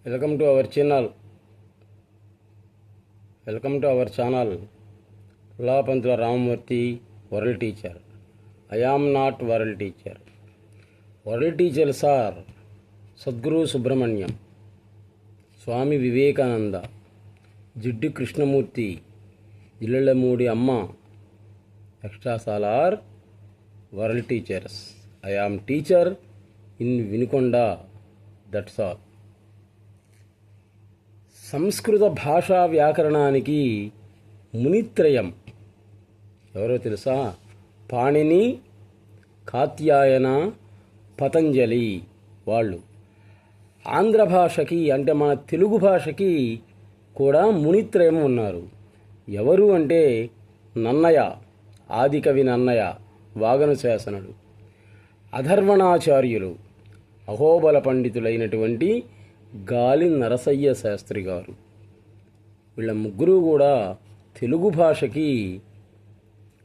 Welcome to our channel. Pullapantula Ramamurthy, world teacher. I am not world teacher. World teachers are Sadguru Subrahmanyam, Swami Vivekananda, Jiddu Krishnamurti, Jillellamudi Amma. Extras all are world teachers. I am teacher in Vinukonda. That's all. సంస్కృత భాషా వ్యాకరణానికి మునిత్రయం ఎవరో తెలుసా? పాణిని, కాత్యాయన, పతంజలి. వాళ్ళు ఆంధ్ర భాషకి అంటే మన తెలుగు భాషకి కూడా మునిత్రయం ఉన్నారు. ఎవరు అంటే నన్నయ, ఆదికవి నన్నయ, వాగన శాసనుడు, అధర్వణాచార్యులు, అహోబల పండితులైనటువంటి గాలి నరసయ్య శాస్త్రి గారు. వీళ్ళ ముగ్గురు కూడా తెలుగు భాషకి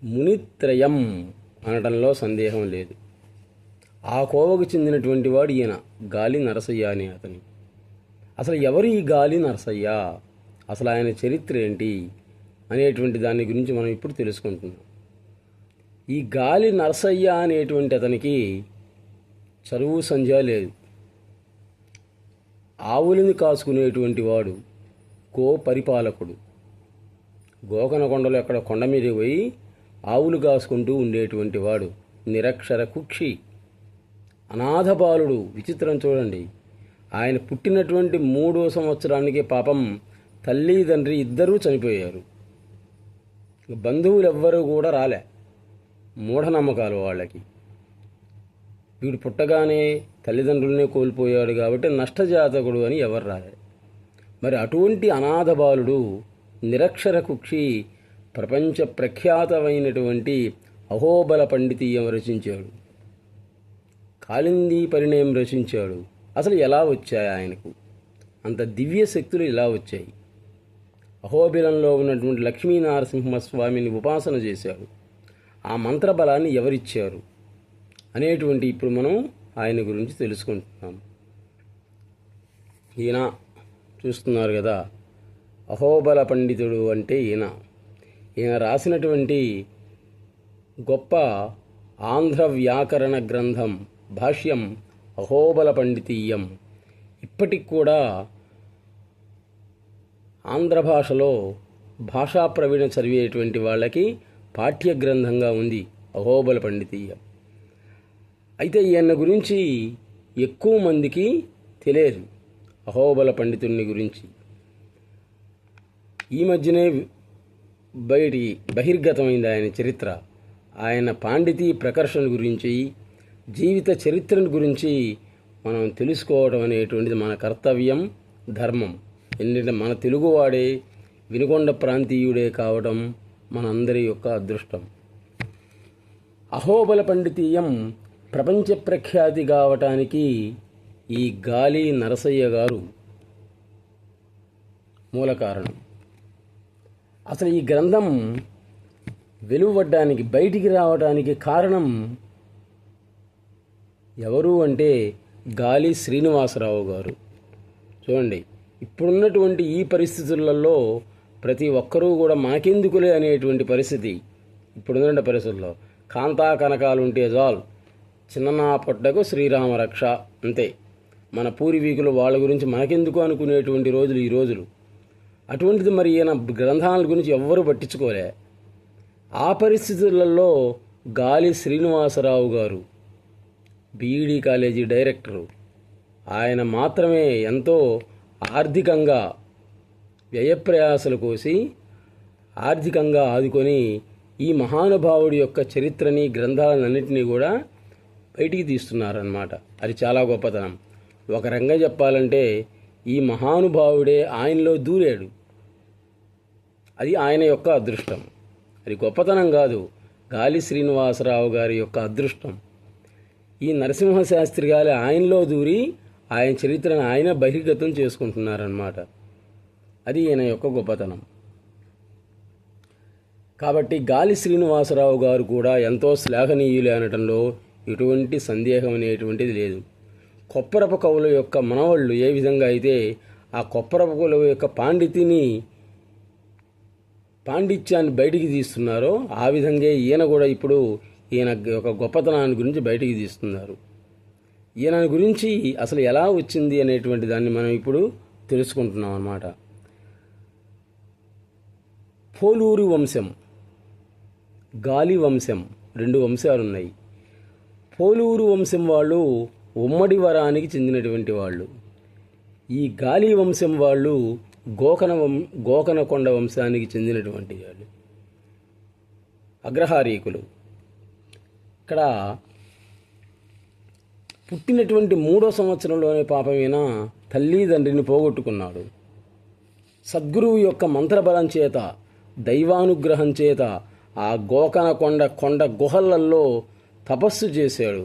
మునిత్రయం అనడంలో సందేహం లేదు. ఆ కోవకు చెందినటువంటి వాడు ఈయన గాలి నరసయ్య అనే అతని. అసలు ఎవరు ఈ గాలి నరసయ్య, అసలు ఆయన చరిత్ర ఏంటి అనేటువంటి దాని గురించి మనం ఇప్పుడు తెలుసుకుంటున్నాం. ఈ గాలి నరసయ్య అనేటువంటి అతనికి చదువు సంధ్య లేదు. ఆవులని కాసుకునేటువంటి వాడు, గో పరిపాలకుడు. గోకనకొండలో ఎక్కడ కొండ మీద పోయి ఆవులు కాసుకుంటూ ఉండేటువంటి వాడు. నిరక్షర కుక్షి, అనాథ బాలుడు. విచిత్రం చూడండి, ఆయన పుట్టినటువంటి 3వ సంవత్సరానికి పాపం తల్లి తండ్రి ఇద్దరూ చనిపోయారు. బంధువులు ఎవ్వరూ కూడా రాలే. మూఢనమ్మకాలు వాళ్ళకి. వీడు పుట్టగానే తల్లిదండ్రులనే కోల్పోయాడు కాబట్టి నష్టజాతకుడు అని ఎవరు రాలేదు. మరి అటువంటి అనాథ బాలుడు, నిరక్షర కుక్షి, ప్రపంచ ప్రఖ్యాతమైనటువంటి అహోబల పండితీయం రచించాడు. కాళింది పరిణయం రచించాడు. అసలు ఎలా వచ్చాయి ఆయనకు అంత దివ్య శక్తులు? ఎలా వచ్చాయి? అహోబిలంలో ఉన్నటువంటి లక్ష్మీనరసింహస్వామిని ఉపాసన చేశాడు. ఆ మంత్రబలాన్ని ఎవరిచ్చారు అనేటువంటి ఇప్పుడు మనం ఆయన గురించి తెలుసుకుంటున్నాం. ఈయన చూస్తున్నారు కదా, అహోబల పండితుడు అంటే ఈయన రాసినటువంటి గొప్ప ఆంధ్ర వ్యాకరణ గ్రంథం భాష్యం అహోబల పండితీయం ఇప్పటికి కూడా ఆంధ్ర భాషలో భాషా ప్రవీణ చదివేటువంటి వాళ్ళకి పాఠ్య గ్రంథంగా ఉంది అహోబల పండితీయం. అయితే ఈయన గురించి ఎక్కువ మందికి తెలియదు. అహోబల పండితుడిని గురించి ఈ మధ్యనే బహిర్గతమైంది ఆయన చరిత్ర. ఆయన పాండితీ ప్రకర్షణ గురించి, జీవిత చరిత్రను గురించి మనం తెలుసుకోవడం అనేటువంటిది మన కర్తవ్యం, ధర్మం. ఎందుకంటే మన తెలుగువాడే, వినుకొండ ప్రాంతీయుడే కావడం మనందరి యొక్క అదృష్టం. అహోబల పండితీయం ప్రపంచ ప్రఖ్యాతి కావటానికి ఈ గాలి నరసయ్య గారు మూల కారణం. అసలు ఈ గ్రంథం వెలువడ్డానికి, బయటికి రావడానికి కారణం ఎవరు అంటే గాలి శ్రీనివాసరావు గారు. చూడండి, ఇప్పుడున్నటువంటి ఈ పరిస్థితులలో ప్రతి ఒక్కరూ కూడా మాకెందుకులే అనేటువంటి పరిస్థితి. ఇప్పుడున్న పరిస్థితుల్లో కాంతా కనకాలు ఉంటే చాలు, చిన్న పొట్టకు శ్రీరామ రక్ష, అంతే. మన పూర్వీకులు వాళ్ళ గురించి మనకెందుకు అనుకునేటువంటి రోజులు ఈ రోజులు. అటువంటిది మరి ఈయన గ్రంథాల గురించి ఎవ్వరూ పట్టించుకోలే. ఆ పరిస్థితులలో గాలి శ్రీనివాసరావు గారు బీఈడీ కాలేజీ డైరెక్టరు. ఆయన మాత్రమే ఎంతో ఆర్థికంగా వ్యయప్రయాసలు కోసి ఆర్థికంగా ఆదుకొని ఈ మహానుభావుడి యొక్క చరిత్రని, గ్రంథాలన్నింటినీ కూడా బయటికి తీస్తున్నారన్నమాట. అది చాలా గొప్పతనం. ఒక రంగం చెప్పాలంటే ఈ మహానుభావుడే ఆయనలో దూరాడు. అది ఆయన యొక్క అదృష్టం. అది గొప్పతనం కాదు, గాలి శ్రీనివాసరావు గారి యొక్క అదృష్టం. ఈ నరసింహశాస్త్రి గారి ఆయనలో దూరి ఆయన చరిత్రను ఆయన బహిర్గతం చేసుకుంటున్నారన్నమాట. అది ఈయన యొక్క గొప్పతనం. కాబట్టి గాలి శ్రీనివాసరావు గారు కూడా ఎంతో శ్లాఘనీయులే అనటంలో ఎటువంటి సందేహం అనేటువంటిది లేదు. కొప్పరపు కవుల యొక్క మనవళ్ళు ఏ విధంగా అయితే ఆ కొప్పరపుల యొక్క పాండిత్యాన్ని బయటికి తీస్తున్నారో ఆ విధంగా ఈయన కూడా ఇప్పుడు ఈయన ఒక గొప్పతనాన్ని గురించి బయటికి తీస్తున్నారు. ఈయన గురించి అసలు ఎలా వచ్చింది అనేటువంటి దాన్ని మనం ఇప్పుడు తెలుసుకుంటున్నాం అన్నమాట. పోలూరు వంశం, గాలి వంశం, 2 వంశాలు ఉన్నాయి. పోలూరు వంశం వాళ్ళు ఉమ్మడి వరానికి చెందినటువంటి వాళ్ళు. ఈ గాలి వంశం వాళ్ళు గోకనకొండ వంశానికి చెందినటువంటి వాళ్ళు, అగ్రహారీకులు. ఇక్కడ పుట్టినటువంటి 3వ సంవత్సరంలోనే పాపమైన తల్లిదండ్రిని పోగొట్టుకున్నాడు. సద్గురువు యొక్క మంత్రబలం చేత, దైవానుగ్రహం చేత ఆ కొండ గుహలలో తపస్సు చేశాడు.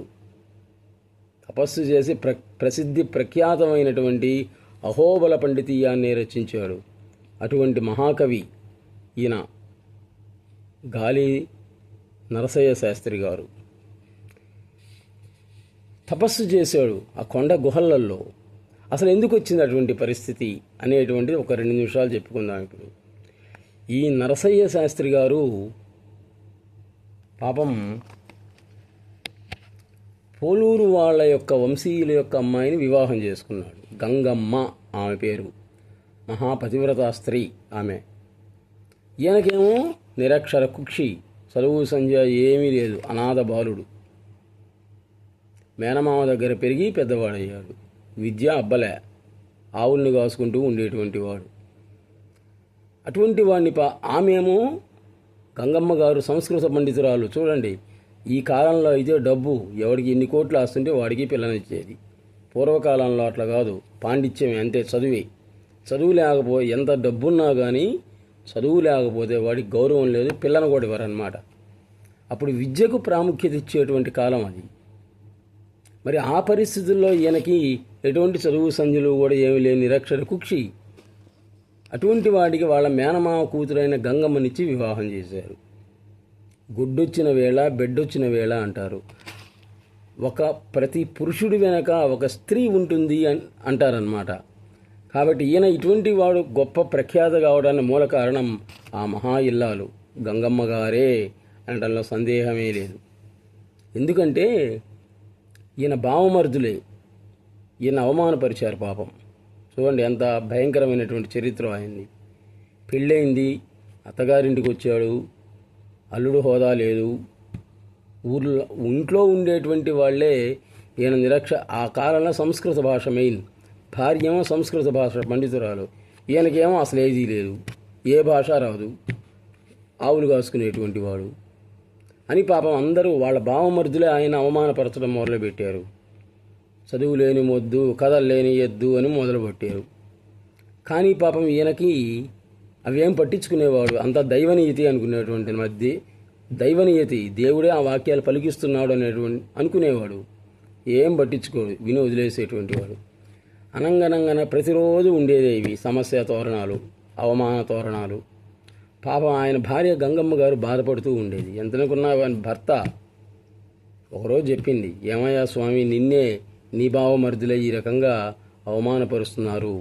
తపస్సు చేసి ప్రసిద్ధి ప్రఖ్యాతమైనటువంటి అహోబల పండితీయాన్ని రచించాడు. అటువంటి మహాకవి ఈయన గాలి నరసయ్య శాస్త్రి గారు. తపస్సు చేశాడు ఆ కొండ గుహలలో. అసలు ఎందుకు వచ్చింది అటువంటి పరిస్థితి అనేటువంటిది ఒక 2 నిమిషాలు చెప్పుకుందాం ఇప్పుడు. ఈ నరసయ్య శాస్త్రి గారు పాపం పోలూరు వాళ్ళ యొక్క వంశీయుల యొక్క అమ్మాయిని వివాహం చేసుకున్నాడు. గంగమ్మ ఆమె పేరు, మహాపతివ్రత స్త్రీ ఆమె. ఈయనకేమో నిరక్షర కుక్షి, చదువు సంధ్య ఏమీ లేదు, అనాథ బాలుడు. మేనమామ దగ్గర పెరిగి పెద్దవాడయ్యాడు. విద్య అబ్బలే, ఆవుల్ని కాసుకుంటూ ఉండేటువంటి వాడు. అటువంటి వాడిని ఆమెమో గంగమ్మ గారు సంస్కృత పండితురాలు. చూడండి, ఈ కాలంలో అయితే డబ్బు ఎవడికి ఎన్ని కోట్లు ఆస్తుంటే వాడికి పిల్లనిచ్చేది. పూర్వకాలంలో అట్లా కాదు, పాండిత్యమే అంతే, చదువు లేకపోతే ఎంత డబ్బున్నా కానీ చదువు లేకపోతే వాడికి గౌరవం లేదు, పిల్లను కూడా ఇవ్వరన్నమాట. అప్పుడు విద్యకు ప్రాముఖ్యత ఇచ్చేటువంటి కాలం అది. మరి ఆ పరిస్థితుల్లో ఈయనకి ఎటువంటి చదువు సంధ్యలు కూడా ఏమీ లేని నిరక్షర కుక్షి. అటువంటి వాడికి వాళ్ళ మేనమామ కూతురైన గంగమ్మనిచ్చి వివాహం చేశారు. గుడ్డొచ్చిన వేళ బెడ్డొచ్చిన వేళ అంటారు. ప్రతి పురుషుడి వెనక ఒక స్త్రీ ఉంటుంది అంటారనమాట. కాబట్టి ఈయన ఇటువంటి వాడు గొప్ప ప్రఖ్యాత కావడానికి మూల కారణం ఆ మహా ఇల్లాలు గంగమ్మ గారే అనడంలో సందేహమే లేదు. ఎందుకంటే ఈయన బావమరుదులే ఈయన అవమానపరిచారు పాపం. చూడండి ఎంత భయంకరమైనటువంటి చరిత్ర ఆయన్ని. పెళ్ళయింది, అత్తగారింటికి వచ్చాడు, అల్లుడు హోదా లేదు, ఇంట్లో ఉండేటువంటి వాళ్ళే ఈయన ఆ కాలంలో సంస్కృత భాష మెయిన్, భార్య ఏమో సంస్కృత భాష పండితురాలు, ఈయనకేమో అసలు ఏదీ లేదు, ఏ భాష రాదు, ఆవులు కాసుకునేటువంటి వాడు అని పాపం అందరూ వాళ్ళ బావమరుదులే ఆయన అవమానపరచడం మొదలుపెట్టారు. చదువు లేని మొద్దు, కథలు లేని ఎద్దు అని మొదలుపెట్టారు. కానీ పాపం ఈయనకి అవేం పట్టించుకునేవాడు, అంత దైవనీయతి అనుకునేటువంటి మధ్య దైవనీయతి, దేవుడే ఆ వాక్యాలు పలికిస్తున్నాడు అనేటువంటి అనుకునేవాడు. ఏం పట్టించుకోడు, విని వదిలేసేటువంటి వాడు. అనంగనంగన ప్రతిరోజు ఉండేదే ఇవి సమస్య తోరణాలు, అవమాన తోరణాలు. పాపం ఆయన భార్య గంగమ్మ గారు బాధపడుతూ ఉండేది. ఎంతనుకున్నా భర్త ఒకరోజు చెప్పింది, ఏమయ్యా స్వామి, నిన్నే నీ బావమరుదులే ఈ రకంగా అవమానపరుస్తున్నారు,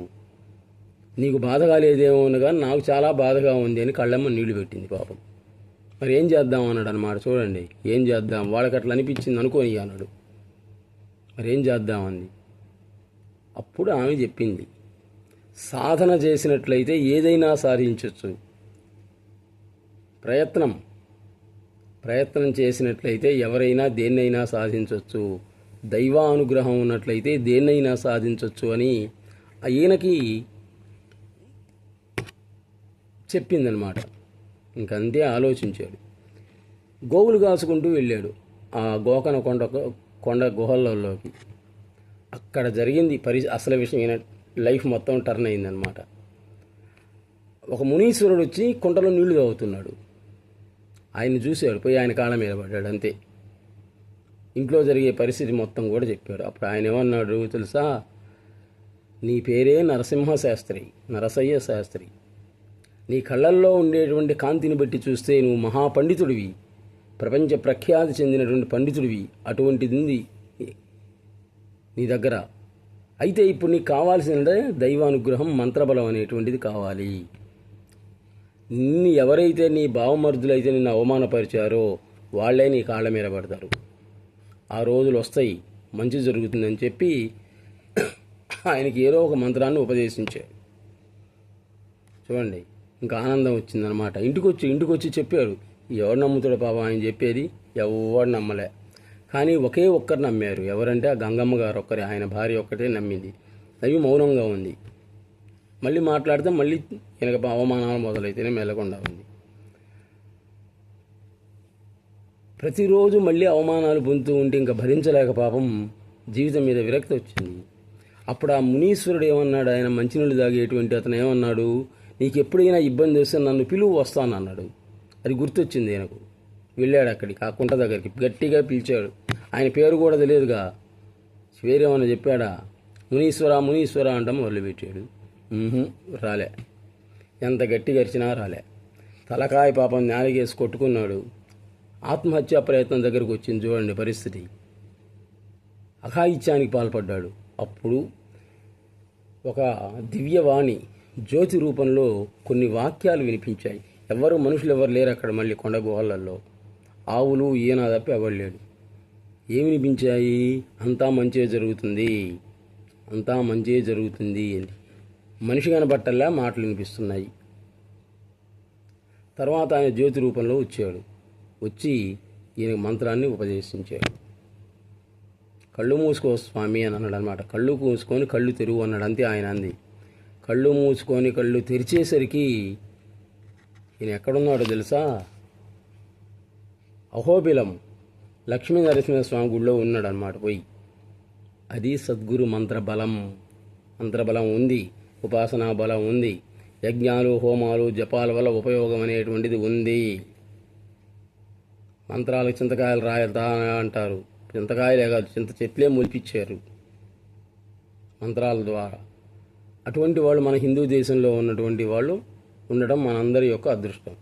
నీకు బాధగా లేదేమో కానీ నాకు చాలా బాధగా ఉంది అని కళ్ళమ్మ నీళ్లు పెట్టింది పాపం. మరి ఏం చేద్దాం అన్నాడు అనమాట. చూడండి, ఏం చేద్దాం, వాళ్ళకి అట్లా అనిపించింది అనుకోని అన్నాడు. మరి ఏం చేద్దామంది. అప్పుడు ఆమె చెప్పింది, సాధన చేసినట్లయితే ఏదైనా సాధించవచ్చు, ప్రయత్నం చేసినట్లయితే ఎవరైనా దేన్నైనా సాధించవచ్చు, దైవానుగ్రహం ఉన్నట్లయితే దేన్నైనా సాధించవచ్చు అని ఈయనకి చెప్పిందనమాట. ఇంకంతే ఆలోచించాడు. గోవులు కాసుకుంటూ వెళ్ళాడు ఆ కొండ గుహలలోకి. అక్కడ జరిగింది అసలు విషయం, లైఫ్ మొత్తం టర్న్ అయిందనమాట. ఒక మునీశ్వరుడు వచ్చి కుంటలో నీళ్లు తాగుతున్నాడు. ఆయన్ని చూశాడు, పోయి ఆయన కాళ్ళ మీద పడ్డాడు అంతే. ఇంట్లో జరిగే పరిస్థితి మొత్తం కూడా చెప్పాడు. అప్పుడు ఆయన ఏమన్నాడు తెలుసా, నీ పేరే నరసయ్య శాస్త్రి, నీ కళ్ళల్లో ఉండేటువంటి కాంతిని బట్టి చూస్తే నువ్వు మహాపండితుడివి, ప్రపంచ ప్రఖ్యాతి చెందినటువంటి పండితుడివి, అటువంటిది ఉంది నీ దగ్గర. అయితే ఇప్పుడు నీకు కావాల్సిందంటే దైవానుగ్రహం, మంత్రబలం అనేటువంటిది కావాలి. ఎవరైతే నీ బావమరుదులైతే నిన్ను అవమానపరిచారో వాళ్లే నీ కాళ్ళ మీద పడతారు. ఆ రోజులు వస్తాయి, మంచి జరుగుతుందని చెప్పి ఆయనకి ఏదో ఒక మంత్రాన్ని ఉపదేశించాడు. చూడండి, ఇంకా ఆనందం వచ్చిందనమాట. ఇంటికి వచ్చి చెప్పాడు. ఎవరు నమ్ముతాడు పాపం ఆయన చెప్పేది? ఎవరు నమ్మలే. కానీ ఒకే ఒక్కరు నమ్మారు. ఎవరంటే ఆ గంగమ్మ గారు ఒక్కరే, ఆయన భార్య ఒక్కటే నమ్మింది. అవి మౌనంగా ఉంది. మళ్ళీ మాట్లాడితే మళ్ళీ వెనక అవమానాలు మొదలైతేనే మెల్లకుండా ఉంది. ప్రతిరోజు మళ్ళీ అవమానాలు పొందుతూ ఉంటే ఇంకా భరించలేక పాపం జీవితం మీద విరక్తి వచ్చింది. అప్పుడు ఆ మునీశ్వరుడు ఏమన్నాడు, ఆయన మంచినీళ్ళు తాగేటువంటి అతను ఏమన్నాడు, నీకు ఎప్పుడైనా ఇబ్బంది వస్తే నన్ను పిలువు వస్తానన్నాడు. అది గుర్తొచ్చింది ఆయనకు. వెళ్ళాడు అక్కడికి, ఆ కుంట దగ్గరికి, గట్టిగా పిలిచాడు. ఆయన పేరు కూడా తెలియదుగా, పేరేమన్నా చెప్పాడా? మునీశ్వర అంటాం మొదలుపెట్టాడు. రాలే, ఎంత గట్టిగా అరిచినా రాలే. తలకాయ పాపం నేలకేసి కొట్టుకున్నాడు. ఆత్మహత్యా ప్రయత్నం దగ్గరకు వచ్చింది. చూడండి పరిస్థితి. అఘాయిత్యానికి పాల్పడ్డాడు. అప్పుడు ఒక దివ్యవాణి జ్యోతి రూపంలో కొన్ని వాక్యాలు వినిపించాయి. మనుషులు ఎవరు లేరు అక్కడ. మళ్ళీ కొండ గుహలలో ఆవులు ఈయన తప్పి ఎవరు లేడు. ఏమి వినిపించాయి? అంతా మంచే జరుగుతుంది, అంతా మంచే జరుగుతుంది అని. మనిషి కనబట్టల్లా మాటలు వినిపిస్తున్నాయి. తర్వాత ఆయన జ్యోతి రూపంలో వచ్చి ఈయనకు మంత్రాన్ని ఉపదేశించాడు. కళ్ళు మూసుకో స్వామి అని అన్నాడు అనమాట. కళ్ళు మూసుకొని కళ్ళు తెరువు అన్నాడు. అంతే ఆయన అంది. కళ్ళు మూసుకొని కళ్ళు తెరిచేసరికి ఈయన ఎక్కడున్నాడో తెలుసా? అహోబిలం లక్ష్మీ నరసింహస్వామి గుడిలో ఉన్నాడు అనమాట. పోయి అది సద్గురు మంత్రబలం ఉంది, ఉపాసనా బలం ఉంది, యజ్ఞాలు హోమాలు జపాల వల్ల ఉపయోగం అనేటువంటిది ఉంది. మంత్రాలకు చింతకాయలు రాయదా అంటారు. చింతకాయలే కాదు, చింత చెట్లే మొలిపించారు మంత్రాల ద్వారా. అటువంటి వాళ్ళు మన హిందూ దేశంలో ఉన్నటువంటి వాళ్ళు ఉండడం మనందరి యొక్క అదృష్టం.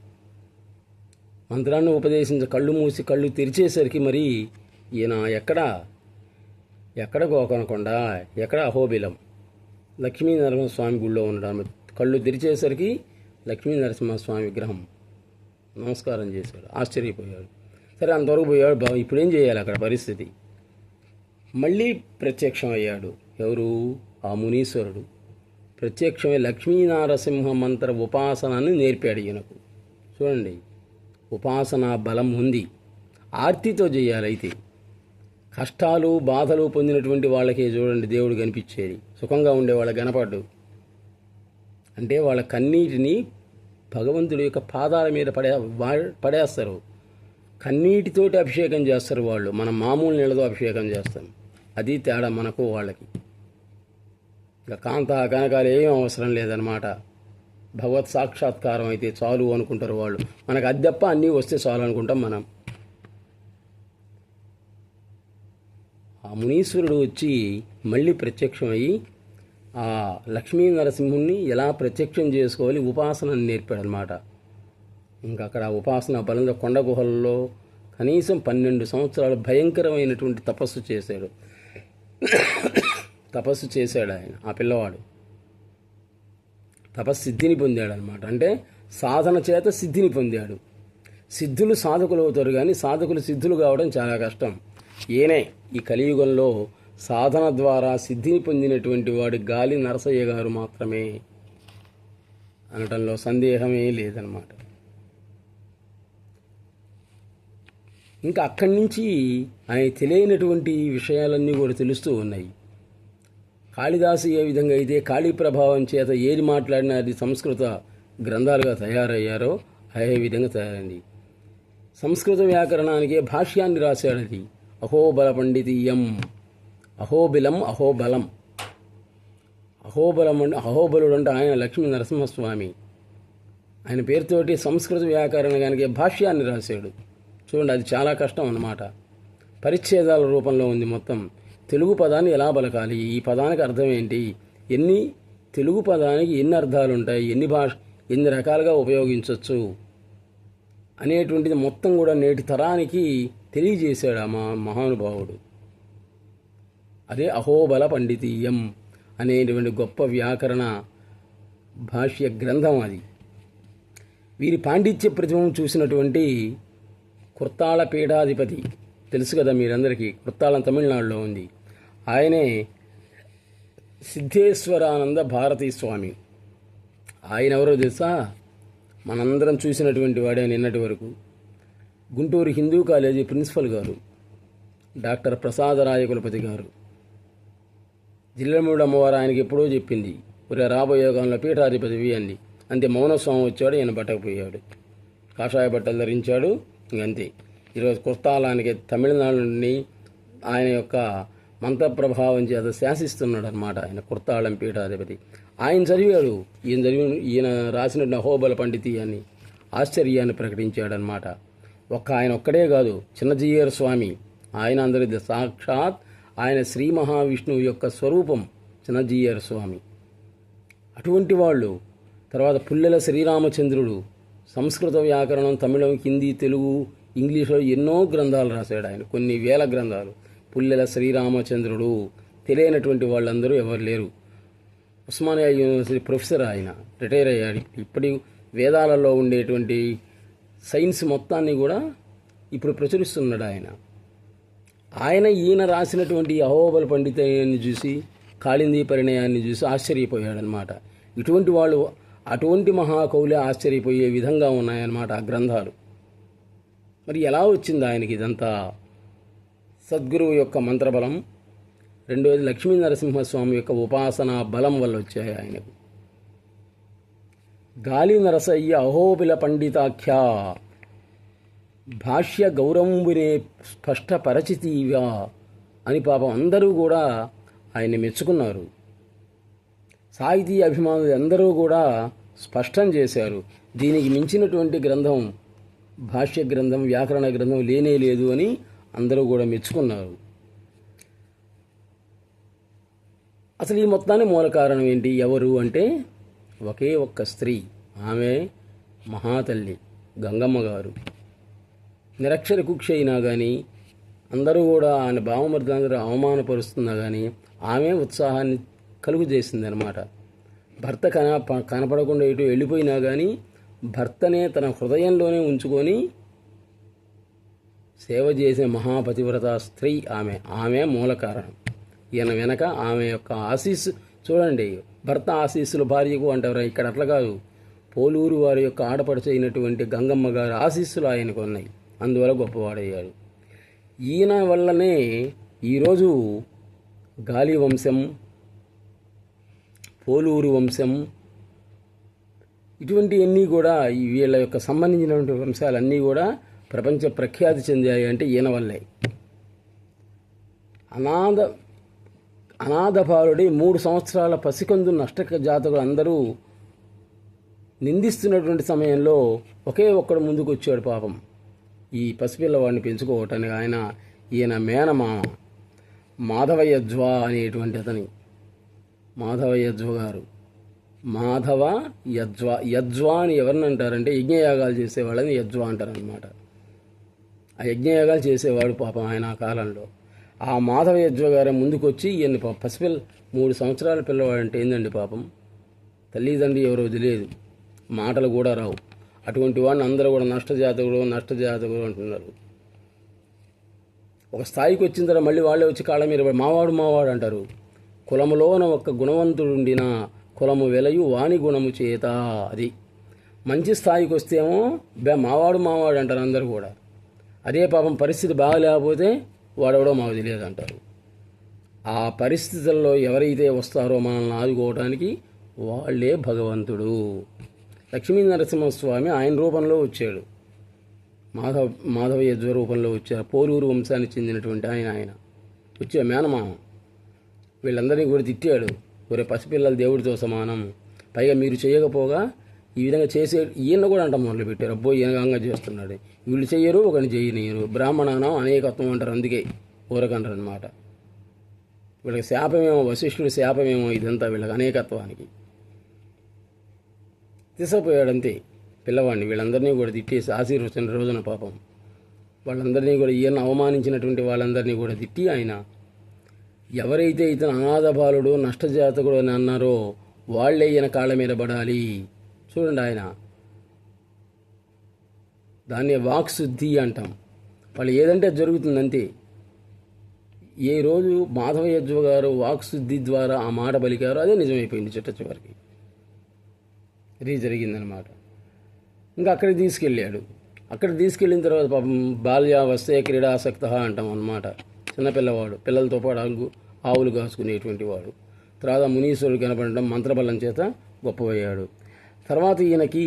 మంత్రాన్ని ఉపదేశించి కళ్ళు మూసి కళ్ళు తెరిచేసరికి మరి ఈయన ఎక్కడ గోకనకొండ, ఎక్కడ అహోబిలం, లక్ష్మీ నరసింహస్వామి గుడిలో ఉండడం. కళ్ళు తెరిచేసరికి లక్ష్మీ నరసింహస్వామి విగ్రహం. నమస్కారం చేశాడు. ఆశ్చర్యపోయాడు. సరే, అంతవరకు పోయాడు. ఇప్పుడేం చేయాలి అక్కడ పరిస్థితి? మళ్ళీ ప్రత్యక్షం అయ్యాడు. ఎవరు? ఆ మునీశ్వరుడు ప్రత్యక్షమై లక్ష్మీనరసింహ మంత్ర ఉపాసనని నేర్పాడు ఈయనకు. చూడండి, ఉపాసనా బలం ఉంది. ఆర్తితో చేయాలి. అయితే కష్టాలు బాధలు పొందినటువంటి వాళ్ళకే చూడండి దేవుడు కనిపించేది. సుఖంగా ఉండే వాళ్ళకి కనపడ్డు. అంటే వాళ్ళ కన్నీటిని భగవంతుడి యొక్క పాదాల మీద పడేస్తారు. కన్నీటితోటి అభిషేకం చేస్తారు వాళ్ళు. మనం మామూలు నీళ్ళతో అభిషేకం చేస్తాం. అది తేడా మనకు వాళ్ళకి. ఇక కాంత కనకాలు ఏం అవసరం లేదనమాట. భగవత్ సాక్షాత్కారం అయితే చాలు అనుకుంటారు వాళ్ళు. మనకు అద్దెప్ప అన్నీ వస్తే చాలు అనుకుంటాం మనం. ఆ మునీశ్వరుడు వచ్చి మళ్ళీ ప్రత్యక్షమయ్యి ఆ లక్ష్మీ నరసింహుణ్ణి ఎలా ప్రత్యక్షం చేసుకోవాలి ఉపాసనని నేర్పాడు అనమాట. ఇంకా అక్కడ ఉపాసన బలంగా కొండ గుహల్లో కనీసం 12 సంవత్సరాలు భయంకరమైనటువంటి తపస్సు చేశాడు ఆయన. ఆ పిల్లవాడు తపస్సిద్ధిని పొందాడు అనమాట. అంటే సాధన చేత సిద్ధిని పొందాడు. సిద్ధులు సాధకులు అవుతారు, కానీ సాధకులు సిద్ధులు కావడం చాలా కష్టం. ఈయనే ఈ కలియుగంలో సాధన ద్వారా సిద్ధిని పొందినటువంటి వాడు గాలి నరసయ్య గారు మాత్రమే అనటంలో సందేహమే లేదనమాట. ఇంకా అక్కడి నుంచి ఆయన తెలియనటువంటి విషయాలన్నీ కూడా తెలుస్తూ ఉన్నాయి. కాళిదాసు ఏ విధంగా అయితే కాళీ ప్రభావం చేత ఏది మాట్లాడినా అది సంస్కృత గ్రంథాలుగా తయారయ్యారో అదే విధంగా తయారైంది. సంస్కృత వ్యాకరణానికే భాష్యాన్ని రాశాడు. అది అహోబల పండితీయం. అహోబిలం అహోబలం. అహోబలుడు అంటే ఆయన లక్ష్మీ నరసింహస్వామి. ఆయన పేరుతోటి సంస్కృత వ్యాకరణానికే భాష్యాన్ని రాశాడు. చూడండి, అది చాలా కష్టం అన్నమాట. పరిచ్ఛేదాల రూపంలో ఉంది మొత్తం. తెలుగు పదాన్ని ఎలా పలకాలి, ఈ పదానికి అర్థం ఏంటి, తెలుగు పదానికి ఎన్ని అర్థాలు ఉంటాయి, ఎన్ని రకాలుగా ఉపయోగించవచ్చు అనేటువంటిది మొత్తం కూడా నేటి తరానికి తెలియజేశాడు ఆ మహానుభావుడు. అదే అహోబల పండితీయం. అనేటువంటి గొప్ప వ్యాకరణ భాష్య గ్రంథం అది. వీరి పాండిత్య ప్రతిభను చూసినటువంటి కుర్తాళ పీఠాధిపతి తెలుసు కదా మీరందరికీ, కుర్తాళం తమిళనాడులో ఉంది. ఆయనే సిద్ధేశ్వరానంద భారతీ స్వామి. ఆయన ఎవరో తెలుసా? మనందరం చూసినటువంటి వాడే నిన్నటి వరకు. గుంటూరు హిందూ కాలేజీ ప్రిన్సిపల్ గారు డాక్టర్ ప్రసాదరాయ కులపతి గారు. జిల్లెమూడి అమ్మవారు ఆయనకి ఎప్పుడో చెప్పింది, ఒరే రాబోయే కాలంలో పీఠాధిపతివి అంది. అంతే, మౌనస్వామి వచ్చాడు, ఈయన పట్టకపోయాడు, కాషాయ బట్టలు ధరించాడు, ఇంకంతే. ఈరోజు కుర్తాలానికి తమిళనాడు నుండి ఆయన యొక్క మంత్రప్రభావం చేత శాసిస్తున్నాడు అనమాట ఆయన కుర్తాళం పీఠాధిపతి. ఆయన చదివాడు, ఈయన రాసిన అహోబల పండితి అని ఆశ్చర్యాన్ని ప్రకటించాడనమాట. ఆయన ఒక్కడే కాదు, చిన్నజీయర్ స్వామి, ఆయన అందరిది సాక్షాత్ ఆయన శ్రీ మహావిష్ణువు యొక్క స్వరూపం చిన్నజీయర్ స్వామి. అటువంటి వాళ్ళు. తర్వాత పుల్లెల శ్రీరామచంద్రుడు సంస్కృత వ్యాకరణం, తమిళం, హిందీ, తెలుగు, ఇంగ్లీష్లో ఎన్నో గ్రంథాలు రాశాడు ఆయన, కొన్ని వేల గ్రంథాలు. పుల్లెల శ్రీరామచంద్రుడు తెలియనటువంటి వాళ్ళందరూ ఎవరు లేరు. ఉస్మానియా యూనివర్సిటీ ప్రొఫెసర్ ఆయన, రిటైర్ అయ్యాడు. ఇప్పటి వేదాలలో ఉండేటువంటి సైన్స్ మొత్తాన్ని కూడా ఇప్పుడు ప్రచురిస్తున్నాడు ఆయన. ఈయన రాసినటువంటి అహోబల పండితాన్ని చూసి, కాళిందీ పరిణయాన్ని చూసి ఆశ్చర్యపోయాడనమాట. ఇటువంటి వాళ్ళు, అటువంటి మహాకవులే ఆశ్చర్యపోయే విధంగా ఉన్నాయన్నమాట ఆ గ్రంథాలు. మరి ఎలా వచ్చింది ఆయనకి ఇదంతా? సద్గురువు యొక్క మంత్రబలం, రెండోది లక్ష్మీ నరసింహస్వామి యొక్క ఉపాసనా బలం వల్ల వచ్చాయి ఆయనకు. గాలి నరసయ్య అహోబిల పండితాఖ్య భాష్య గౌరవంబునే స్పష్టపరచితీవా అని పాపం అందరూ కూడా ఆయన్ని మెచ్చుకున్నారు. సాహితీ అభిమానులు అందరూ కూడా స్పష్టం చేశారు, దీనికి మించినటువంటి గ్రంథం, భాష్య గ్రంథం, వ్యాకరణ గ్రంథం లేనే లేదు అని అందరూ కూడా మెచ్చుకున్నారు. అసలు ఈ మొత్తాన్ని మూల కారణం ఏంటి? ఎవరు అంటే ఒకే ఒక్క స్త్రీ, ఆమె మహాతల్లి గంగమ్మ గారు. నిరక్షర కుక్షి అయినా కానీ, అందరూ కూడా ఆయన బావమర్దందరూ అవమానపరుస్తున్నా కానీ ఆమె ఉత్సాహాన్ని కలుగు చేసిందనమాట. భర్త కనపడకుండా ఇటు వెళ్ళిపోయినా కానీ భర్తనే తన హృదయంలోనే ఉంచుకొని సేవ చేసే మహాపతివ్రత స్త్రీ ఆమె మూల కారణం. ఈయన వెనక ఆమె యొక్క ఆశీస్సు చూడండి. భర్త ఆశీస్సులు భార్యకు అంటారు, ఇక్కడ అట్లా కాదు. పోలూరు వారి యొక్క ఆడపడుచు అయినటువంటి గంగమ్మ గారి ఆశీస్సులు ఆయనకు ఉన్నాయి, అందువల్ల గొప్పవాడయ్యాడు. ఈయన వల్లనే ఈరోజు గాలి వంశం, పోలూరు వంశం, ఇటువంటివన్నీ కూడా వీళ్ళ యొక్క సంబంధించినటువంటి వంశాలన్నీ కూడా ప్రపంచ ప్రఖ్యాతి చెందాయి అంటే ఈయన వల్లే. అనాథపాలుడి 3 సంవత్సరాల పసికందు నష్టక జాతకులు అందరూ నిందిస్తున్నటువంటి సమయంలో ఒకే ఒక్కడు ముందుకు వచ్చాడు పాపం, ఈ పసిపిల్లవాడిని పెంచుకోవటానికి. ఈయన మేనమామ మాధవయజ్వ అనేటువంటి అతని, మాధవయజ్వ గారు. మాధవ యజ్వ అని ఎవరిని అంటారంటే యజ్ఞయాగాలు చేసేవాళ్ళని యజ్వ అంటారనమాట. ఆ యజ్ఞయాగాలు చేసేవాడు పాపం ఆయన ఆ కాలంలో. ఆ మాధవ యజ్వ గారే ముందుకు వచ్చి ఈయన్ని 3 సంవత్సరాల పిల్లవాడంటే ఏందండి పాపం, తల్లిదండ్రి ఎవరో తెలియదు, మాటలు కూడా రావు. అటువంటి వాడిని అందరూ కూడా నష్టజాతకుడు అంటున్నారు. ఒక స్థాయికి వచ్చిన తర్వాత మళ్ళీ వాళ్ళే వచ్చి కాళ్ళ మీద మావాడు అంటారు. కులములోన ఒక గుణవంతుడుండిన కులము వెలయు వాణి గుణము చేత. అది మంచి స్థాయికి వస్తేమో మావాడు అంటారు అందరూ కూడా. అదే పాపం పరిస్థితి బాగలేకపోతే వాడెవడో మాకు తెలియదు అంటారు. ఆ పరిస్థితుల్లో ఎవరైతే వస్తారో మనల్ని ఆదుకోవడానికి వాళ్ళే భగవంతుడు. లక్ష్మీ నరసింహస్వామి ఆయన రూపంలో వచ్చాడు, మాధవయజ్వ రూపంలో వచ్చారు. పోలూరు వంశానికి చెందినటువంటి ఆయన వచ్చే మేనమామ. వీళ్ళందరినీ కూడా తిట్టాడు, ఒరే పసిపిల్లలు దేవుడితో సమానం, పైగా మీరు చేయకపోగా ఈ విధంగా చేసే ఈయన కూడా అంట మొదలుపెట్టారు. అబ్బో ఈయనగా చేస్తున్నాడు, వీళ్ళు చెయ్యరు ఒకరిని చేయనీయరు, బ్రాహ్మణానం అనేకత్వం అంటారు, అందుకే ఊరకంటారు అనమాట. వీళ్ళకి శాపమేమో, వశిష్ఠుడి శాపమేమో ఇదంతా వీళ్ళకి అనేకత్వానికి. తీసుకుపోయాడంతే పిల్లవాడిని. వీళ్ళందరినీ కూడా తిట్టేసి ఆశీర్వచన రోజున పాపం వాళ్ళందరినీ కూడా ఈయన అవమానించినటువంటి వాళ్ళందరినీ కూడా తిట్టి ఆయన ఎవరైతే ఇతను అనాథ బాలుడు నష్టజాతకుడు అని అన్నారో వాళ్ళే ఈయన కాళ్ళ మీద పడాలి. చూడండి, ఆయన దాన్ని వాక్శుద్ధి అంటాం. వాళ్ళు ఏదంటే జరుగుతుంది అంతే. ఏ రోజు మాధవయజ్వ గారు వాక్శుద్ధి ద్వారా ఆ మాట పలికారో అదే నిజమైపోయింది. చిట్ట ఇది జరిగిందనమాట. ఇంకా అక్కడికి తీసుకెళ్ళాడు. అక్కడ తీసుకెళ్ళిన తర్వాత పాపం బాల్యావస్థే క్రీడాసక్త అంటాం అన్నమాట. చిన్నపిల్లవాడు, పిల్లలతో పాటు ఆవులు కాసుకునేటువంటి వాడు. తర్వాత మునీశ్వరుడు కనపడడం, మంత్రబలం చేత గొప్పవయ్యాడు. తర్వాత ఈయనకి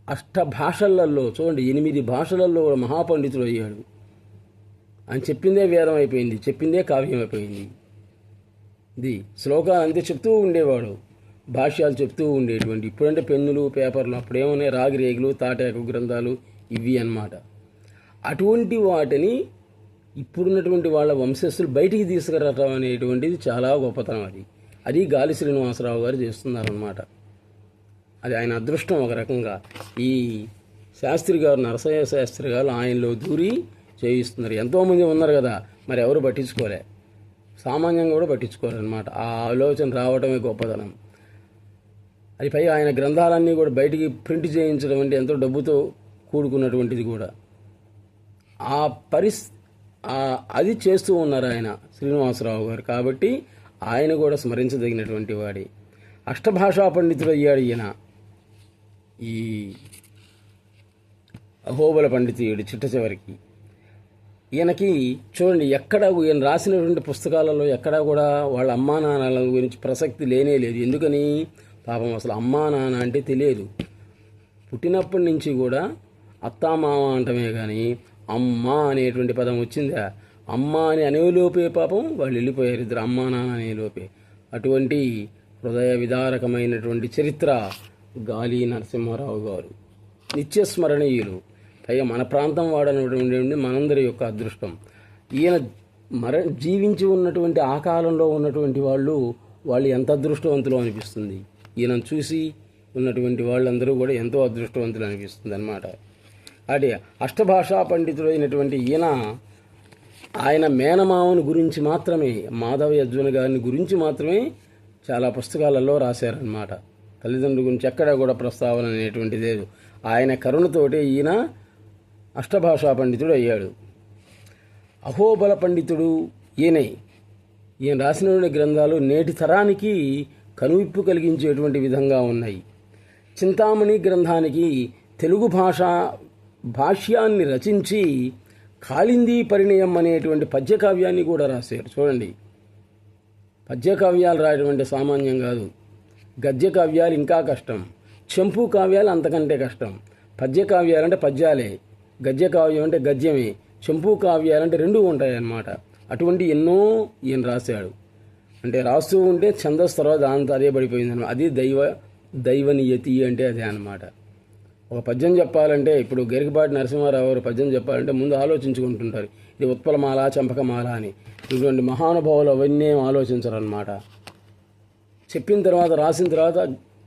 అష్ట భాషలలో చూడండి, 8 భాషలలో మహాపండితుడు అయ్యాడు. ఆయన చెప్పిందే వేదం అయిపోయింది, చెప్పిందే కావ్యం అయిపోయింది. ఇది శ్లోకాలు అంతే చెప్తూ ఉండేవాడు, భాష్యాలు చెప్తూ ఉండేటువంటి. ఇప్పుడంటే పెన్నులు పేపర్లు, అప్పుడేమన్నా రాగిరేగులు తాటాకు గ్రంథాలు ఇవి అన్నమాట. అటువంటి వాటిని ఇప్పుడున్నటువంటి వాళ్ళ వంశస్థులు బయటికి తీసుకురావటం అనేటువంటిది చాలా గొప్పతనం. అది గాలి శ్రీనివాసరావు గారు చేస్తున్నారన్నమాట. అది ఆయన అదృష్టం ఒక రకంగా. ఈ శాస్త్రి గారు, నరసయ్య శాస్త్రి గారు ఆయనలో దూరి చేయిస్తున్నారు. ఎంతోమంది ఉన్నారు కదా, మరి ఎవరు పట్టించుకోలే, సామాన్యంగా కూడా పట్టించుకోరనమాట. ఆ ఆలోచన రావటమే గొప్పతనం. అది పై ఆయన గ్రంథాలన్నీ కూడా బయటికి ప్రింట్ చేయించడం అంటే ఎంతో డబ్బుతో కూడుకున్నటువంటిది కూడా. అది చేస్తూ ఉన్నారు ఆయన శ్రీనివాసరావు గారు. కాబట్టి ఆయన కూడా స్మరించదగినటువంటి వాడి. అష్టభాషా పండితుడు అయ్యాడు ఈయన. ఈ అహోబల పండితుడు చిట్ట చివరికి. ఈయనకి చూడండి, ఈయన రాసినటువంటి పుస్తకాలలో ఎక్కడా కూడా వాళ్ళ అమ్మా నాన్నల గురించి ప్రసక్తి లేనే లేదు. ఎందుకని? పాపం అసలు అమ్మా నాన్న అంటే తెలియదు. పుట్టినప్పటి నుంచి కూడా అత్తామామ అంటమే కానీ అమ్మ అనేటువంటి పదం వచ్చిందా? అమ్మ అని అనేలోపే పాపం వాళ్ళు వెళ్ళిపోయారు, ఇద్దరు అమ్మా నాన్న అనేలోపే. అటువంటి హృదయ విదారకమైనటువంటి చరిత్ర గాలి నరసింహారావు గారు. నిత్యస్మరణీయులు. పైగా మన ప్రాంతం వాడనటువంటి మనందరి యొక్క అదృష్టం. ఈయన జీవించి ఉన్నటువంటి ఆ కాలంలో ఉన్నటువంటి వాళ్ళు ఎంత అదృష్టవంతులు అనిపిస్తుంది. ఈయనను చూసి ఉన్నటువంటి వాళ్ళందరూ కూడా ఎంతో అదృష్టవంతులు అనిపిస్తుంది అన్నమాట. అదే అష్టభాషా పండితుడైనటువంటి ఈయన ఆయన మేనమావని గురించి మాత్రమే, మాధవయజ్వన గారిని గురించి మాత్రమే చాలా పుస్తకాలలో రాశారన్నమాట. తల్లిదండ్రుల గురించి ఎక్కడా కూడా ప్రస్తావన అనేటువంటిది లేదు. ఆయన కరుణతోటే ఈయన అష్టభాషా పండితుడు అయ్యాడు. అహోబల పండితుడు ఈయన రాసినటువంటి గ్రంథాలు నేటి తరానికి కనువిప్పు కలిగించేటువంటి విధంగా ఉన్నాయి. చింతామణి గ్రంథానికి తెలుగు భాష్యాన్ని రచించి కాళిందీ పరిణయం అనేటువంటి పద్యకావ్యాన్ని కూడా రాశారు. చూడండి, పద్యకావ్యాలు రాయడం అంటే సామాన్యం కాదు. గద్య కావ్యాలు ఇంకా కష్టం, చెంపు కావ్యాలు అంతకంటే కష్టం. పద్యకావ్యాలంటే పద్యాలే, గద్య కావ్యం అంటే గద్యమే, చెంపు కావ్యాలంటే రెండూ ఉంటాయన్నమాట. అటువంటి ఎన్నో ఈయన రాశాడు. అంటే రాస్తూ ఉంటే ఛందస్సు తర్వాత దాంతో అదే పడిపోయిందన్నమాట. అది దైవనియతి అంటే అదే అన్నమాట. ఒక పద్యం చెప్పాలంటే, ఇప్పుడు గరికపాటి నరసింహారావు గారు పద్యం చెప్పాలంటే ముందు ఆలోచించుకుంటుంటారు, ఇది ఉత్పలమాల చంపకమాల అని. ఇటువంటి మహానుభావులు అవన్నీ ఆలోచించరన్నమాట. చెప్పిన తర్వాత రాసిన తర్వాత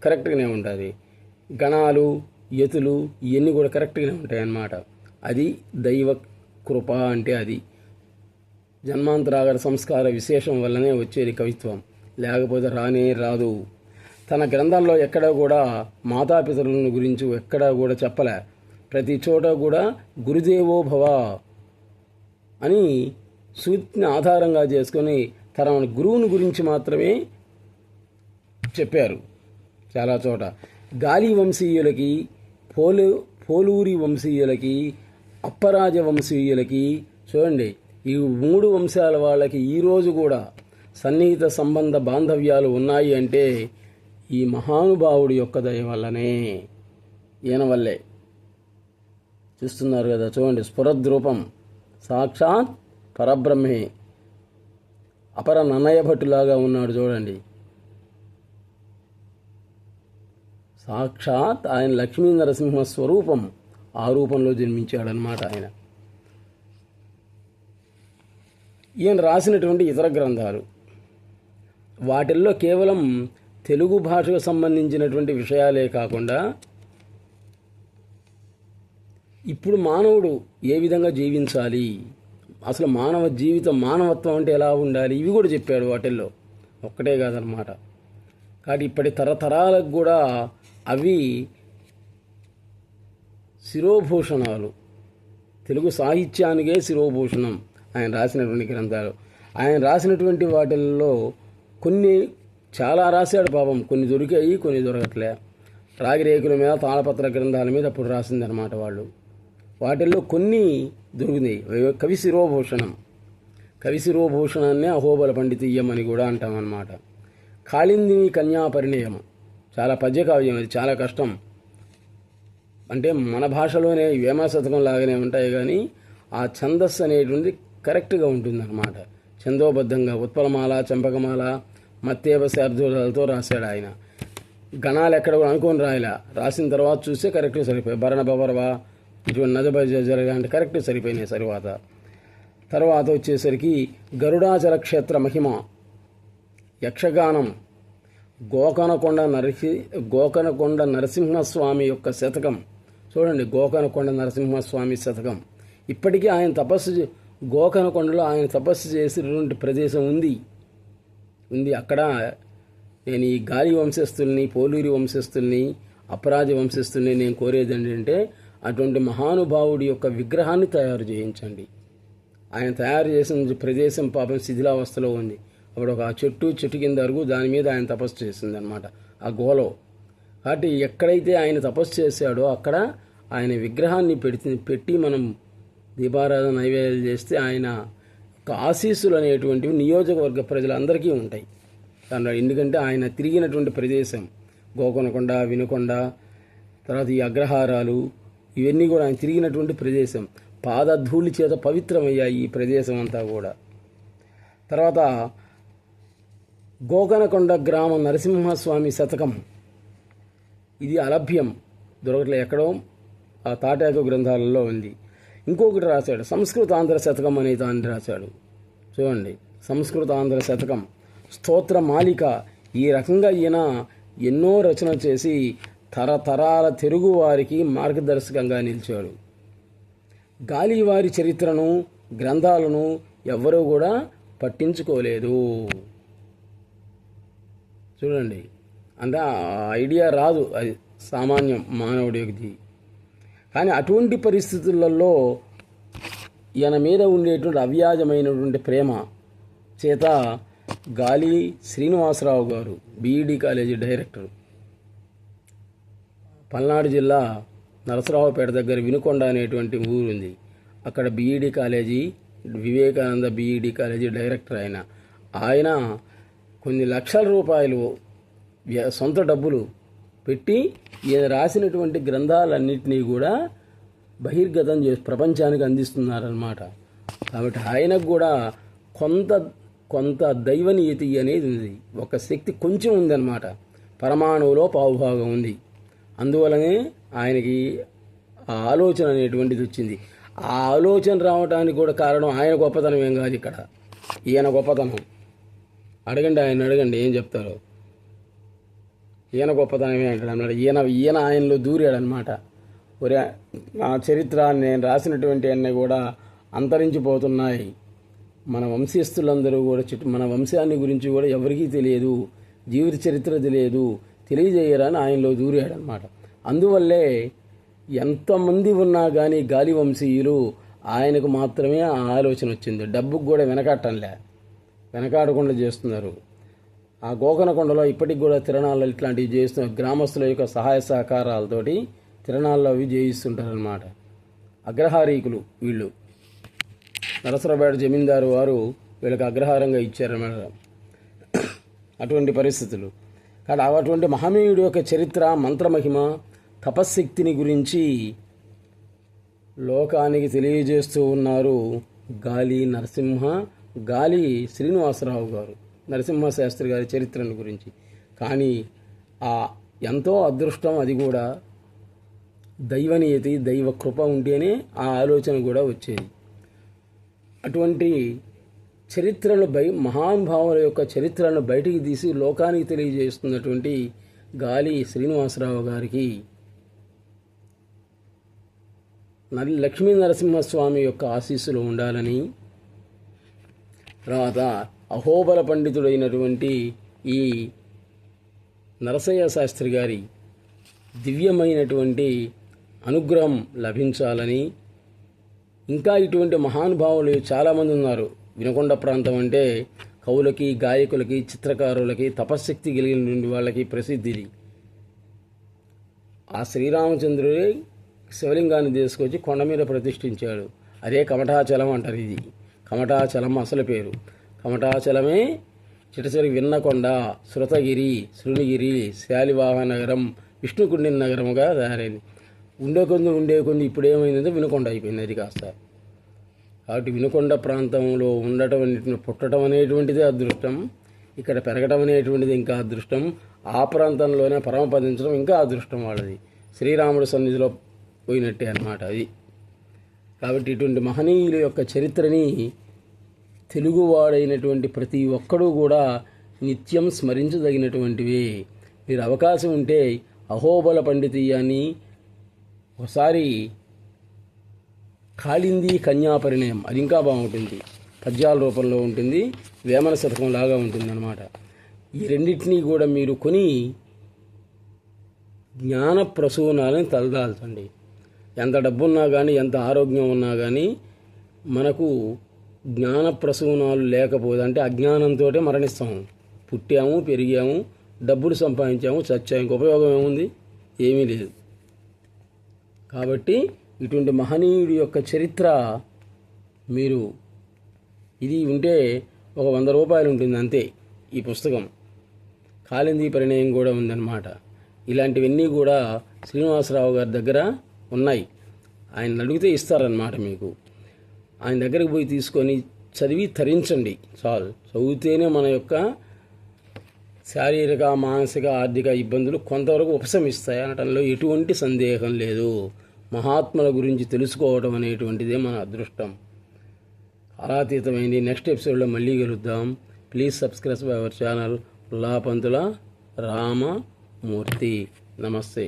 కరెక్ట్గానే ఉంటుంది. గణాలు యతులు ఇవన్నీ కూడా కరెక్ట్గానే ఉంటాయి అన్నమాట. అది దైవ కృప అంటే అది జన్మాంతరాగర సంస్కార విశేషం వల్లనే వచ్చేది కవిత్వం, లేకపోతే రానే రాదు. తన గ్రంథంలో ఎక్కడా కూడా మాతాపితరులను గురించి ఎక్కడా కూడా చెప్పలే. ప్రతి చోట కూడా గురుదేవో భవ అని సూక్తిని ఆధారంగా చేసుకొని తన గురువుని గురించి మాత్రమే చెప్పారు చాలా చోట. గాలి వంశీయులకి, పోలూరి వంశీయులకి, అప్పరాజ వంశీయులకి చూడండి, ఈ 3 వంశాల వాళ్ళకి ఈరోజు కూడా సన్నిహిత సంబంధ బాంధవ్యాలు ఉన్నాయి అంటే ఈ మహానుభావుడి యొక్క దయ వల్లనే, ఈయన వల్లే. చూస్తున్నారు కదా, చూడండి, స్ఫురద్రూపం సాక్షాత్ పరబ్రహ్మే. అపర నన్నయ్య భట్టులాగా ఉన్నాడు చూడండి. సాక్షాత్ ఆయన లక్ష్మీ నరసింహ స్వరూపం, ఆ రూపంలో జన్మించాడనమాట ఆయన. ఈయన రాసినటువంటి ఇతర గ్రంథాలు, వాటిల్లో కేవలం తెలుగు భాషకు సంబంధించినటువంటి విషయాలే కాకుండా ఇప్పుడు మానవుడు ఏ విధంగా జీవించాలి, అసలు మానవ జీవితం మానవత్వం అంటే ఎలా ఉండాలి, ఇవి కూడా చెప్పాడు వాటిల్లో. ఒక్కటే కాదనమాట. కాబట్టి ఇప్పటి తరతరాలకు కూడా అవి శిరోభూషణాలు. తెలుగు సాహిత్యానికే శిరోభూషణం ఆయన రాసినటువంటి గ్రంథాలు. ఆయన రాసినటువంటి వాటిల్లో కొన్ని చాలా రాశాడు పాపం. కొన్ని దొరికాయి, కొన్ని దొరకట్లే. రాగిరేకుల మీద, తాళపత్ర గ్రంథాల మీద అప్పుడు రాసిందనమాట వాళ్ళు. వాటిల్లో కొన్ని దొరికినాయి. కవి శిరోభూషణం. కవి శిరోభూషణాన్నే అహోబల పండితీయం అని కూడా అంటామన్నమాట. కాళిందిని కన్యా పరిణయం చాలా పద్యకావ్యం. అది చాలా కష్టం. అంటే మన భాషలోనే వేమ శతకం లాగానే ఉంటాయి, కానీ ఆ ఛందస్సు అనేటువంటి కరెక్ట్గా ఉంటుందన్నమాట. ఛందోబద్ధంగా ఉత్పలమాల, చంపకమాల, మత్తేవ శార్దూలాలతో రాశాడు ఆయన. గణాలు ఎక్కడ కూడా అనుకోని రాయలా. రాసిన తర్వాత చూస్తే కరెక్ట్గా సరిపోయాయి. భరణ బవర్వ ఇటువంటి నజబజరగా అంటే కరెక్ట్గా సరిపోయినాయి. తర్వాత వచ్చేసరికి గరుడాచల క్షేత్ర మహిమ, యక్షగానం, గోకనకొండ నరసింహస్వామి యొక్క శతకం. చూడండి, గోకనకొండ నరసింహస్వామి శతకం. ఇప్పటికీ ఆయన గోకనకొండలో ఆయన తపస్సు చేసినటువంటి ప్రదేశం ఉంది. అక్కడ నేను ఈ గాలి వంశస్థుల్ని, పోలూరి వంశస్థుల్ని, అపరాజ వంశస్థుల్ని నేను కోరేది ఏంటంటే అటువంటి మహానుభావుడి యొక్క విగ్రహాన్ని తయారు చేయించండి. ఆయన తయారు చేసిన ప్రదేశం పాపం శిథిలావస్థలో ఉంది. అప్పుడు ఒక చెట్టు కింద అరుగు, దాని మీద ఆయన తపస్సు చేసిందనమాట ఆ గోలో. కాబట్టి ఎక్కడైతే ఆయన తపస్సు చేశాడో అక్కడ ఆయన విగ్రహాన్ని పెట్టి మనం దీపారాధన నైవేద్యాలు చేస్తే ఆయన యొక్క ఆశీస్సులు అనేటువంటివి నియోజకవర్గ ప్రజలందరికీ ఉంటాయి. ఎందుకంటే ఆయన తిరిగినటువంటి ప్రదేశం గోకనకొండ, వినుకొండ, తర్వాత ఈ అగ్రహారాలు, ఇవన్నీ కూడా ఆయన తిరిగినటువంటి ప్రదేశం. పాదధూళి చేత పవిత్రమయ్యాయి ఈ ప్రదేశం అంతా కూడా. తర్వాత గోకనకొండ గ్రామం నరసింహస్వామి శతకం, ఇది అలభ్యం, దొరకట్లే. ఎక్కడో ఆ తాటాకు గ్రంథాలలో ఉంది. ఇంకొకటి రాశాడు, సంస్కృత ఆంధ్ర శతకం అనే దాన్ని రాశాడు. చూడండి, సంస్కృత ఆంధ్ర శతకం, స్తోత్ర మాలిక. ఈ రకంగా ఈయన ఎన్నో రచనలు చేసి తరతరాల తెలుగు వారికి మార్గదర్శకంగా నిలిచాడు. గాలివారి చరిత్రను, గ్రంథాలను ఎవ్వరూ కూడా పట్టించుకోలేదు. చూడండి, అంటే ఆ ఐడియా రాదు, అది సామాన్యం మానవుడికి. కానీ అటువంటి పరిస్థితులలో ఈయన మీద ఉండేటువంటి అవ్యాజమైనటువంటి ప్రేమ చేత గాలి శ్రీనివాసరావు గారు, బీఈడి కాలేజీ డైరెక్టర్, పల్నాడు జిల్లా నరసరావుపేట దగ్గర వినుకొండ అనేటువంటి ఊరుంది. అక్కడ BEd college, Vivekananda BEd college director ఆయన కొన్ని లక్షల రూపాయలు సొంత డబ్బులు పెట్టి ఈయన రాసినటువంటి గ్రంథాలన్నింటినీ కూడా బహిర్గతం చేసి ప్రపంచానికి అందిస్తున్నారన్నమాట. కాబట్టి ఆయనకు కూడా కొంత దైవనీయతి అనేది ఉంది, ఒక శక్తి కొంచెం ఉందన్నమాట. పరమాణువులో పావుభాగం ఉంది. అందువలనే ఆయనకి ఆ ఆలోచన అనేటువంటిది వచ్చింది. ఆ ఆలోచన రావడానికి కూడా కారణం ఆయన గొప్పతనం ఏం కాదు, ఇక్కడ ఈయన గొప్పతనం. ఆయన అడగండి ఏం చెప్తారో. ఈయన గొప్పతనమే అంటాడు అన్నమాట. ఈయన ఆయనలో దూరాడనమాట. ఒరే, నా చరిత్ర నేను రాసినటువంటి అన్నీ కూడా అంతరించిపోతున్నాయి, మన వంశస్థులందరూ కూడా మన వంశాన్ని గురించి కూడా ఎవరికీ తెలియదు, జీవిత చరిత్ర తెలియజేయరని ఆయనలో దూరాడనమాట. అందువల్లే ఎంతమంది ఉన్నా కానీ గాలి వంశీయులు ఆయనకు మాత్రమే ఆ ఆలోచన వచ్చింది. డబ్బుకు కూడా వెనకాడకుండా చేస్తున్నారు. ఆ గోకనకొండలో ఇప్పటికి కూడా తిరణాలు ఇట్లాంటివి చేస్తున్నారు. గ్రామస్తుల యొక్క సహాయ సహకారాలతోటి తిరణాల్లో అవి చేయిస్తుంటారనమాట. అగ్రహారీకులు వీళ్ళు. నరసరావుపేట జమీందారు వారు వీళ్ళకి అగ్రహారంగా ఇచ్చారన్నమాట. అటువంటి పరిస్థితులు. కానీ అటువంటి మహనీయుడి యొక్క చరిత్ర, మంత్రమహిమ, తపశ్శక్తిని గురించి లోకానికి తెలియజేస్తూ ఉన్నారు గాలి శ్రీనివాసరావు గారు, నరసింహశాస్త్రి గారి చరిత్రను గురించి. కానీ ఆ ఎంతో అదృష్టం, అది కూడా దైవనీయతి, దైవ కృప ఉంటేనే ఆ ఆలోచన కూడా వచ్చేది. అటువంటి చరిత్రను మహానుభావుల యొక్క చరిత్రను బయటికి తీసి లోకానికి తెలియజేస్తున్నటువంటి గాలి శ్రీనివాసరావు గారికి లక్ష్మీ నరసింహస్వామి యొక్క ఆశీస్సులు ఉండాలని, తర్వాత అహోబల పండితుడైనటువంటి ఈ నరసయ్య శాస్త్రి గారి దివ్యమైనటువంటి అనుగ్రహం లభించాలని, ఇంకా ఇటువంటి మహానుభావులు చాలామంది ఉన్నారు. వినుకొండ ప్రాంతం అంటే కవులకి, గాయకులకి, చిత్రకారులకి, తపశ్శక్తి కలిగిన వాళ్ళకి ప్రసిద్ధిది. ఆ శ్రీరామచంద్రుడే శివలింగాన్ని తీసుకొచ్చి కొండ మీద ప్రతిష్ఠించాడు. అదే కమఠాచలం అంటారు. ఇది కమఠాచలం అసలు పేరు. కమఠాచలమే చిటచిరి విన్నకొండ, శృతగిరి, శృణిగిరి, శాలివాహన నగరం, విష్ణుకుండిన నగరముగా తయారైంది. ఉండే కొంది ఇప్పుడు ఏమైందంటే వినుకొండ అయిపోయింది. అది కాస్త కాబట్టి వినుకొండ ప్రాంతంలో పుట్టడం అనేటువంటిదే అదృష్టం, ఇక్కడ పెరగడం అనేటువంటిది ఇంకా అదృష్టం, ఆ ప్రాంతంలోనే పరమపదించడం ఇంకా అదృష్టం వాళ్ళది. శ్రీరాముడి సన్నిధిలో పోయినట్టే అన్నమాట అది. కాబట్టి ఇటువంటి మహనీయుల యొక్క చరిత్రని తెలుగువాడైనటువంటి ప్రతి ఒక్కడూ కూడా నిత్యం స్మరించదగినటువంటివి. మీరు అవకాశం ఉంటే అహోబల పండితీయాన్ని ఒకసారి, కాళింది కన్యాపరిణయం అది ఇంకా బాగుంటుంది, పద్యాల రూపంలో ఉంటుంది, వేమన శతకం లాగా ఉంటుంది అన్నమాట. ఈ రెండింటినీ కూడా మీరు కొని జ్ఞాన ప్రసూనాలని తలదాల్చండి. ఎంత డబ్బున్నా కానీ, ఎంత ఆరోగ్యం ఉన్నా కానీ మనకు జ్ఞాన ప్రసూనాలు లేకపోతే అంటే అజ్ఞానంతో మరణిస్తాము. పుట్టాము, పెరిగాము, డబ్బులు సంపాదించాము, చచ్చాము, ఇంక ఉపయోగం ఏముంది? ఏమీ లేదు. కాబట్టి ఇటువంటి మహనీయుడి యొక్క చరిత్ర మీరు ఇది ఉంటే ఒక 100 రూపాయలు ఉంటుంది అంతే. ఈ పుస్తకం కాళింది పరిణయం కూడా ఉందన్నమాట. ఇలాంటివన్నీ కూడా శ్రీనివాసరావు గారి దగ్గర ఉన్నాయి. ఆయన అడిగితే ఇస్తారన్నమాట మీకు. ఆయన దగ్గరికి పోయి తీసుకొని చదివి తరించండి చాలు. చదివితేనే మన యొక్క శారీరక, మానసిక, ఆర్థిక ఇబ్బందులు కొంతవరకు ఉపశమిస్తాయి అనటంలో ఎటువంటి సందేహం లేదు. మహాత్ముల గురించి తెలుసుకోవడం అనేటువంటిదే మన అదృష్టం. కాలాతీతమైంది. నెక్స్ట్ ఎపిసోడ్లో మళ్ళీ కలుద్దాం. Please subscribe our channel. Pullapantula Ramamurthy. నమస్తే.